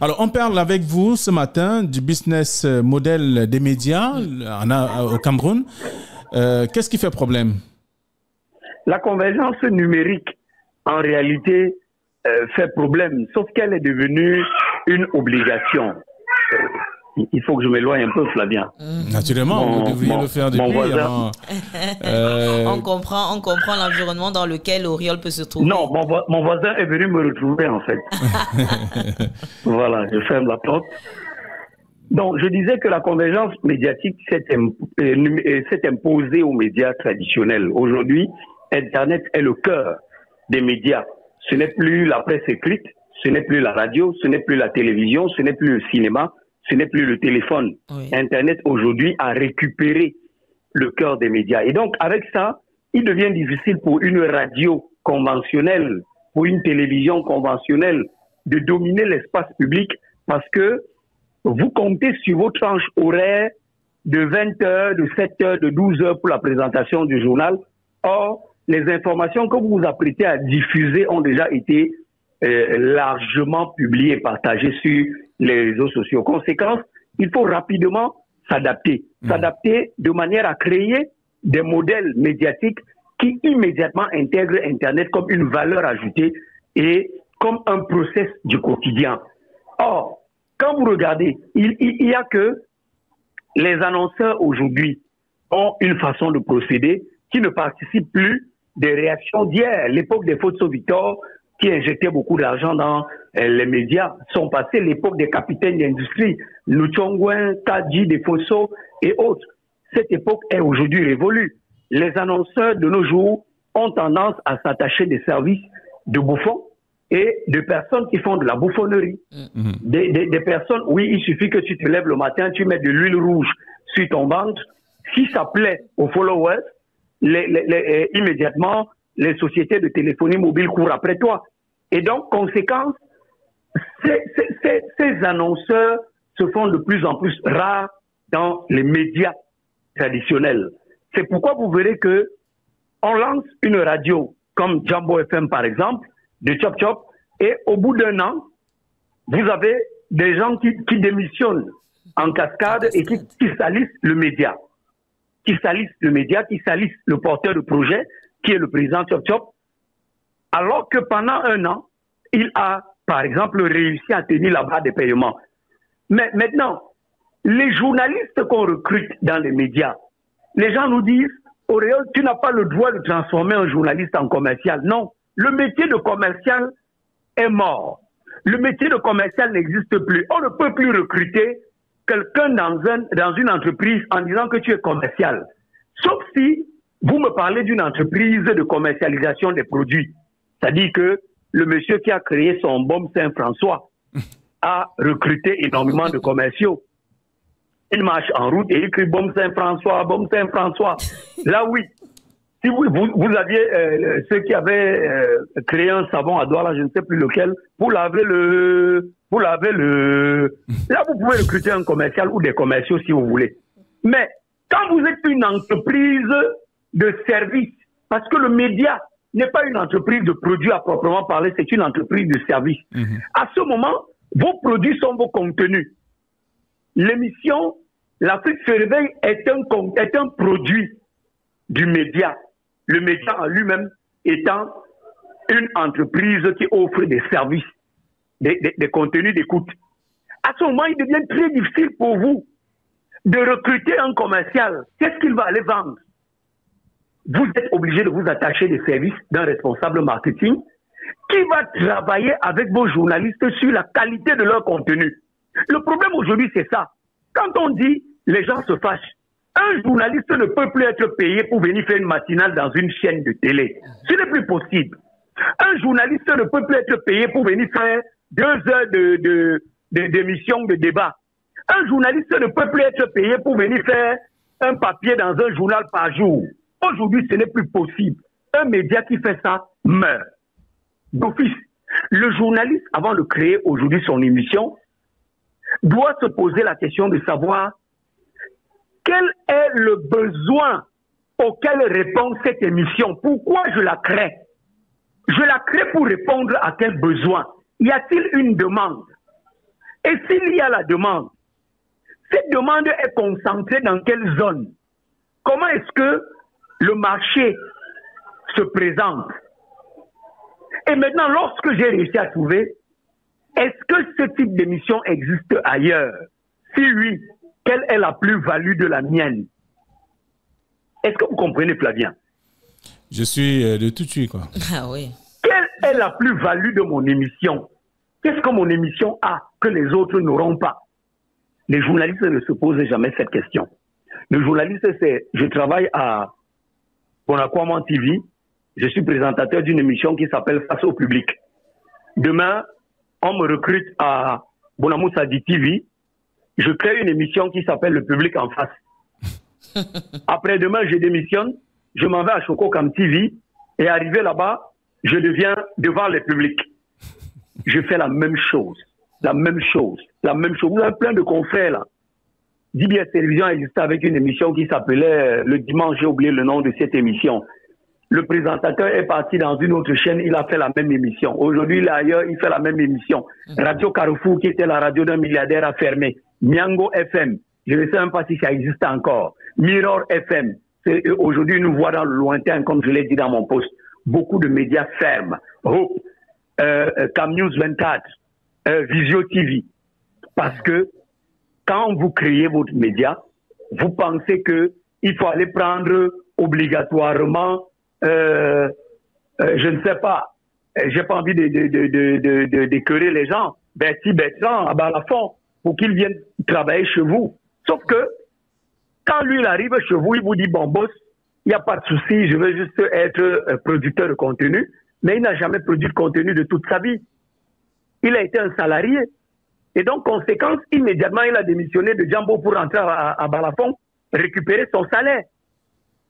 Alors, on parle avec vous ce matin du business model des médias au Cameroun. Qu'est-ce qui fait problème? La convergence numérique, en réalité, fait problème, sauf qu'elle est devenue une obligation. Il faut que je m'éloigne un peu, Flavien. Naturellement, vous devriez le faire depuis avant. On comprend l'environnement dans lequel Auriol peut se trouver. Non, mon voisin est venu me retrouver, en fait. Voilà, je ferme la porte. Donc, je disais que la convergence médiatique s'est imposée aux médias traditionnels. Aujourd'hui, Internet est le cœur des médias. Ce n'est plus la presse écrite, ce n'est plus la radio, ce n'est plus la télévision, ce n'est plus le cinéma, ce n'est plus le téléphone. Oui. Internet, aujourd'hui, a récupéré le cœur des médias. Et donc, avec ça, il devient difficile pour une radio conventionnelle, pour une télévision conventionnelle, de dominer l'espace public parce que vous comptez sur vos tranches horaires de 20 heures, de 7 heures, de 12 heures pour la présentation du journal. Or, les informations que vous vous apprêtez à diffuser ont déjà été largement publiées et partagées sur les réseaux sociaux. Conséquence, il faut rapidement s'adapter. S'adapter de manière à créer des modèles médiatiques qui immédiatement intègrent Internet comme une valeur ajoutée et comme un process du quotidien. Or, quand vous regardez, il y a que les annonceurs aujourd'hui ont une façon de procéder qui ne participe plus des réactions d'hier. L'époque des Fosso Victor, qui injectait beaucoup d'argent dans les médias, sont passés. L'époque des capitaines d'industrie, Luchongwen, Tadji, des Fosso et autres. Cette époque est aujourd'hui révolue. Les annonceurs de nos jours ont tendance à s'attacher des services de bouffons et de personnes qui font de la bouffonnerie. Des personnes, oui, il suffit que tu te lèves le matin, tu mets de l'huile rouge sur ton ventre. Si ça plaît aux followers, immédiatement, les sociétés de téléphonie mobile courent après toi. Et donc, conséquence, ces annonceurs se font de plus en plus rares dans les médias traditionnels. C'est pourquoi vous verrez que on lance une radio comme Jambo FM, par exemple, de Chop Chop, et au bout d'un an, vous avez des gens qui démissionnent en cascade et qui salissent le média. Qui salissent le média, qui salissent le porteur de projet, qui est le président Chop Chop, alors que pendant un an, il a, par exemple, réussi à tenir la barre des paiements. Mais maintenant, les journalistes qu'on recrute dans les médias, les gens nous disent, Auréole, tu n'as pas le droit de transformer un journaliste en commercial. Non, le métier de commercial est mort. Le métier de commercial n'existe plus. On ne peut plus recruter quelqu'un dans une entreprise en disant que tu es commercial. Sauf si vous me parlez d'une entreprise de commercialisation des produits. C'est-à-dire que le monsieur qui a créé son Baume Saint-François a recruté énormément de commerciaux. Il marche en route et il crie Baume Saint-François, Baume Saint-François. Là, oui. Si vous aviez ceux qui avaient créé un savon à doigts, là, je ne sais plus lequel, pour laver le... Là, vous pouvez recruter un commercial ou des commerciaux si vous voulez. Mais quand vous êtes une entreprise de service, parce que le média n'est pas une entreprise de produits à proprement parler, c'est une entreprise de service. À ce moment, vos produits sont vos contenus. L'émission L'Afrique se réveille est un produit du média. Le média en lui-même étant une entreprise qui offre des services, des contenus d'écoute. À ce moment, il devient très difficile pour vous de recruter un commercial. Qu'est-ce qu'il va aller vendre? Vous êtes obligé de vous attacher des services d'un responsable marketing qui va travailler avec vos journalistes sur la qualité de leur contenu. Le problème aujourd'hui, c'est ça. Quand on dit les gens se fâchent, un journaliste ne peut plus être payé pour venir faire une matinale dans une chaîne de télé. Ce n'est plus possible. Un journaliste ne peut plus être payé pour venir faire 2 heures d'émission de débat. Un journaliste ne peut plus être payé pour venir faire un papier dans un journal par jour. Aujourd'hui, ce n'est plus possible. Un média qui fait ça meurt. D'office, le journaliste, avant de créer aujourd'hui son émission, doit se poser la question de savoir quel est le besoin auquel répond cette émission. Pourquoi je la crée? Je la crée pour répondre à quel besoin? Y a-t-il une demande? Et s'il y a la demande, cette demande est concentrée dans quelle zone? Comment est-ce que le marché se présente? Et maintenant, lorsque j'ai réussi à trouver, est-ce que ce type d'émission existe ailleurs? Si oui, quelle est la plus-value de la mienne? Est-ce que vous comprenez, Flavien? Je suis de tout de suite, quoi. Ah oui. Quelle est la plus-value de mon émission? Qu'est-ce que mon émission a que les autres n'auront pas? Les journalistes ne se posent jamais cette question. Le journaliste, je travaille à Bonakwama TV, je suis présentateur d'une émission qui s'appelle Face au public. Demain, on me recrute à Bonamoussadi TV, je crée une émission qui s'appelle Le public en face. Après-demain, je démissionne, je m'en vais à Chococam TV, et arrivé là-bas, je deviens devant le public. Je fais la même chose. La même chose. Vous avez plein de confrères là. DBS Télévision existait avec une émission qui s'appelait Le Dimanche, j'ai oublié le nom de cette émission. Le présentateur est parti dans une autre chaîne, il a fait la même émission. Aujourd'hui, il est ailleurs, il fait la même émission. Radio Carrefour, qui était la radio d'un milliardaire, a fermé. Miango FM, je ne sais même pas si ça existe encore. Mirror FM, aujourd'hui, nous voit dans le lointain, comme je l'ai dit dans mon post. Beaucoup de médias ferment. Hope, Cam News 24, Visio TV. Parce que quand vous créez votre média, vous pensez qu'il faut aller prendre obligatoirement, je ne sais pas, j'ai pas envie d'écœurer les gens, Bertie Bertrand, à Balafon, pour qu'ils viennent travailler chez vous. Sauf que, quand lui, il arrive chez vous, il vous dit, bon, boss, il n'y a pas de souci, je veux juste être producteur de contenu, mais il n'a jamais produit de contenu de toute sa vie. Il a été un salarié. Et donc, conséquence, immédiatement, il a démissionné de Jambo pour rentrer à Balafon, récupérer son salaire.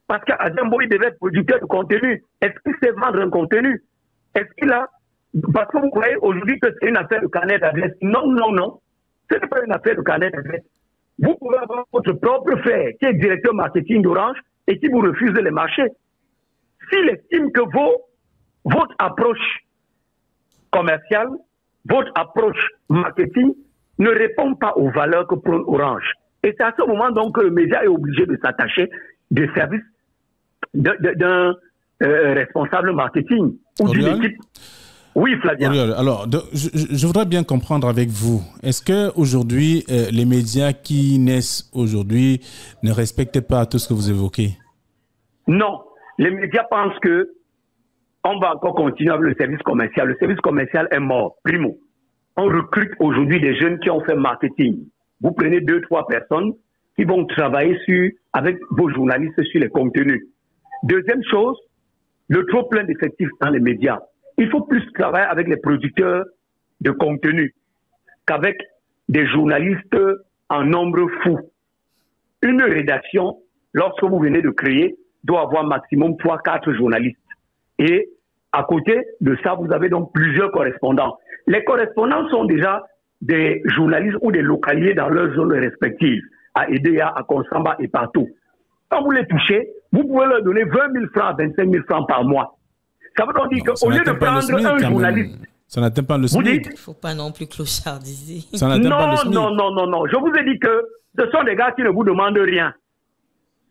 Parce qu'à Jambo, il devait être producteur de contenu. Est-ce qu'il sait vendre un contenu? Est-ce qu'il a... Parce que vous croyez aujourd'hui que c'est une affaire de carnet d'adresse. Non, non, non. Ce n'est pas une affaire de carnet d'adresse. Vous pouvez avoir votre propre frère qui est directeur marketing d'Orange et qui vous refuse les marchés. S'il estime que votre approche commerciale, votre approche marketing ne répond pas aux valeurs que prône Orange. Et c'est à ce moment donc que le média est obligé de s'attacher des services d'un responsable marketing ou d'une équipe. Oui, Flavien. Oriol, alors, je voudrais bien comprendre avec vous. Est-ce que aujourd'hui, les médias qui naissent aujourd'hui ne respectent pas tout ce que vous évoquez? Non. Les médias pensent que on va encore continuer avec le service commercial. Le service commercial est mort. Primo. On recrute aujourd'hui des jeunes qui ont fait marketing. Vous prenez 2-3 personnes qui vont travailler avec vos journalistes sur les contenus. Deuxième chose, le trop plein d'effectifs dans les médias. Il faut plus travailler avec les producteurs de contenu qu'avec des journalistes en nombre fou. Une rédaction, lorsque vous venez de créer, doit avoir maximum 3-4 journalistes. Et à côté de ça, vous avez donc plusieurs correspondants. Les correspondants sont déjà des journalistes ou des localiers dans leurs zones respectives, à Edea, à Konsamba et partout. Quand vous les touchez, vous pouvez leur donner 20 000 francs, 25 000 francs par mois. Ça veut donc dire qu'au lieu de prendre un journaliste... Ça n'atteint pas le SMIC. Il ne faut pas non plus clochardiser. Ça n'atteint pas le SMIC. Non. Je vous ai dit que ce sont des gars qui ne vous demandent rien.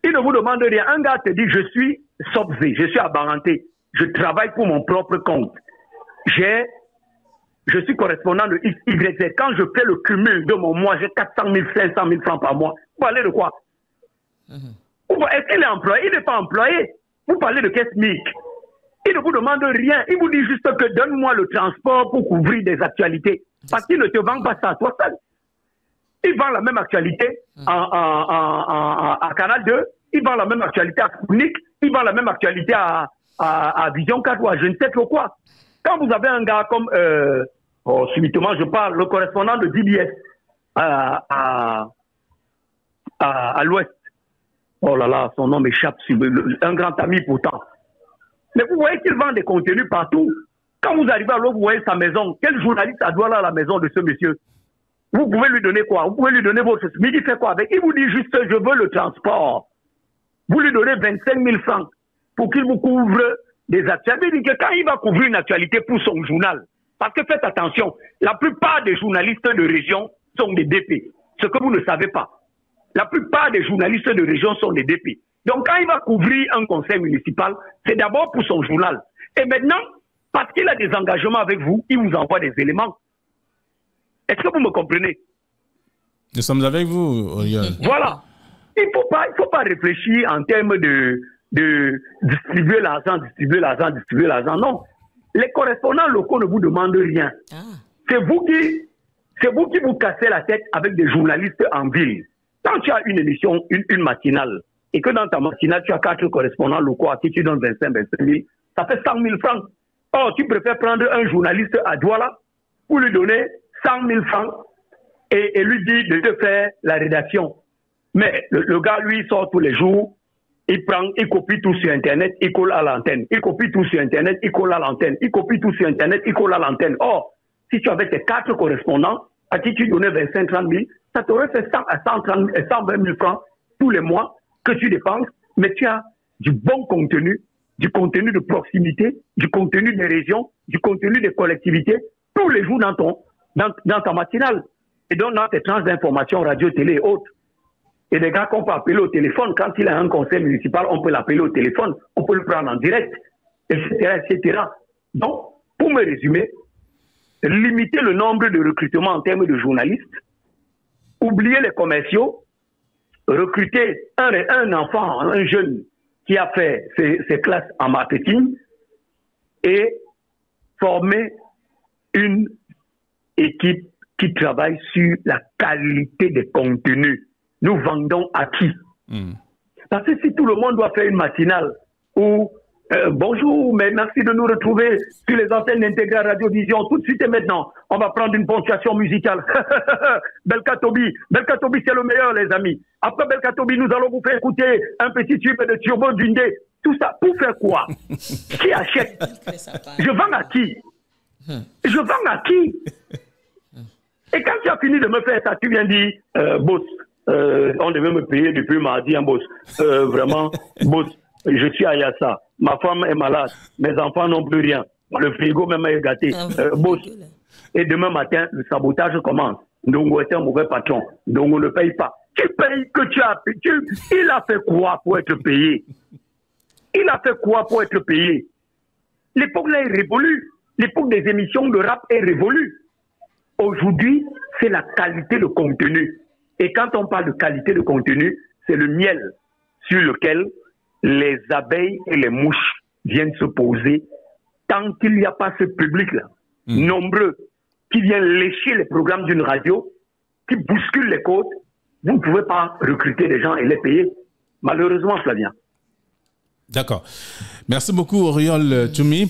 Ils ne vous demandent rien. Un gars te dit, je suis Sobzé, je suis abaranté. Je travaille pour mon propre compte. Je suis correspondant de XYZ. Quand je fais le cumul de mon mois, j'ai 400 000, 500 000 francs par mois. Vous parlez de quoi? Est-ce qu'il est employé? Il n'est pas employé. Vous parlez de quel SMIC? Il ne vous demande rien. Il vous dit juste que donne-moi le transport pour couvrir des actualités. Parce qu'il ne te vend pas ça toi seul. Il vend la même actualité à Canal 2. Il vend la même actualité à Sputnik. Il vend la même actualité à Vision 4 ou à je ne sais trop quoi. Quand vous avez un gars comme, subitement je parle, le correspondant de DBS à l'Ouest. Oh là là, son nom m'échappe. Un grand ami pourtant. Mais vous voyez qu'il vend des contenus partout. Quand vous arrivez à l'eau, vous voyez sa maison. Quel journaliste a droit là à la maison de ce monsieur? Vous pouvez lui donner quoi? Vous pouvez lui donner votre... Mais il fait quoi avec? Il vous dit juste, je veux le transport. Vous lui donnez 25 000 francs pour qu'il vous couvre des actualités. Il dit que quand il va couvrir une actualité pour son journal, parce que faites attention, la plupart des journalistes de région sont des DP. Ce que vous ne savez pas. La plupart des journalistes de région sont des DP. Donc, quand il va couvrir un conseil municipal, c'est d'abord pour son journal. Et maintenant, parce qu'il a des engagements avec vous, il vous envoie des éléments. Est-ce que vous me comprenez? Nous sommes avec vous, Auriol. Voilà. Il ne faut pas réfléchir en termes de distribuer l'argent. Non. Les correspondants locaux ne vous demandent rien. C'est vous qui vous cassez la tête avec des journalistes en ville. Quand tu as une émission, une matinale, et que dans ta matinale, tu as 4 correspondants locaux à qui tu donnes 25 000, ça fait 100 000 francs. Or, tu préfères prendre un journaliste à Douala pour lui donner 100 000 francs et lui dire de te faire la rédaction. Mais le gars, lui, sort tous les jours, il copie tout sur Internet, il colle à l'antenne. Il copie tout sur Internet, il colle à l'antenne. Il copie tout sur Internet, il colle à l'antenne. Or, si tu avais tes 4 correspondants à qui tu donnais 25-30 000, ça t'aurait fait 100 à 120 000 francs tous les mois que tu dépenses, mais tu as du bon contenu, du contenu de proximité, du contenu des régions, du contenu des collectivités, tous les jours dans ta matinale. Et donc, dans tes tranches d'information, radio, télé et autres. Et des gars qu'on peut appeler au téléphone, quand il a un conseil municipal, on peut l'appeler au téléphone, on peut le prendre en direct, etc., etc. Donc, pour me résumer, limiter le nombre de recrutements en termes de journalistes, oublier les commerciaux, recruter un enfant, un jeune qui a fait ses classes en marketing et former une équipe qui travaille sur la qualité des contenus. Nous vendons à qui? Parce que si tout le monde doit faire une matinale où bonjour, mais merci de nous retrouver sur les antennes d'Intégral Radio-Vision tout de suite et maintenant, on va prendre une ponctuation musicale. Belkatobi, c'est le meilleur, les amis. Après Belkatobi, nous allons vous faire écouter un petit tube de Turbo Dundé. Tout ça, pour faire quoi? Qui achète? Je vends à qui? Je vends à qui? Et quand tu as fini de me faire ça, tu viens dire, boss, on devait me payer depuis mardi, hein, boss. Vraiment, boss, je suis à Yassa. Ma femme est malade. Mes enfants n'ont plus rien. Le frigo même est gâté. Boss. Et demain matin, le sabotage commence. Donc, on est un mauvais patron. Donc, on ne paye pas. Tu payes que tu as payé. Il a fait quoi pour être payé? Il a fait quoi pour être payé? L'époque là est révolue. L'époque des émissions de rap est révolue. Aujourd'hui, c'est la qualité de contenu. Et quand on parle de qualité de contenu, c'est le miel sur lequel les abeilles et les mouches viennent se poser. Tant qu'il n'y a pas ce public-là, nombreux, qui vient lécher les programmes d'une radio, qui bouscule les côtes, vous ne pouvez pas recruter des gens et les payer. Malheureusement, Flavien. D'accord. Merci beaucoup, Auriol Toumi.